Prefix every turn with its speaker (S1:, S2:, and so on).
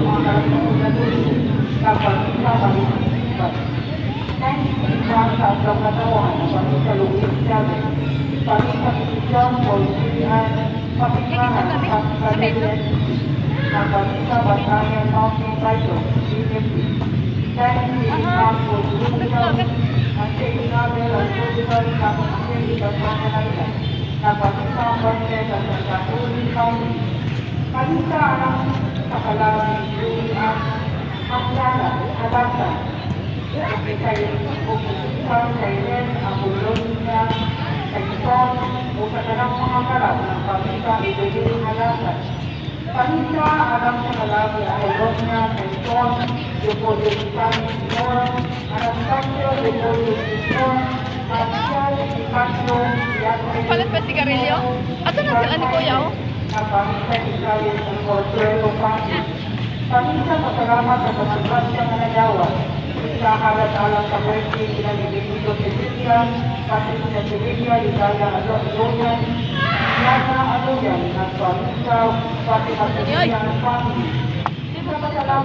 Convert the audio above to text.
S1: mga karapatan dapat ipapalipat. Dahil isa sa asang katawan ng pagkaluwin sabi, pagkakasisyon, polisiyan, pakikangan at kalilis ng pagkakabatayan ng Tayo, DFP. Dahil isang polisiyan, ang sinabi ang physical na pagkakasisyon ng kanaylan na pagkakasisyon ng pagkakasisyon ng Kalita ang kakalawin at masyala, kalata. Ikay upusan sa ilen ang ulong niya sa ison o sa kanang mga karap ng pamita ibigay halasan. Pamita alam sa kalawin ang ulong niya sa ison, yupulitan iyon, anastasyo yupulitan, masyal, ipasyo, yatay,
S2: Palit pa sigarilyo? Ato na sila ni Kuya, oh.
S1: ang pamisa Israel ng Portuero Pangit. Pamisa pasalamat sa pagkakasya na nagawa. Sa halat-alang sa pwede na nililito sa Biblia, pati sa Biblia, Ligaya Adoyan, Yana Adoyan, at pamisa pati sa Biblia ng Pangit.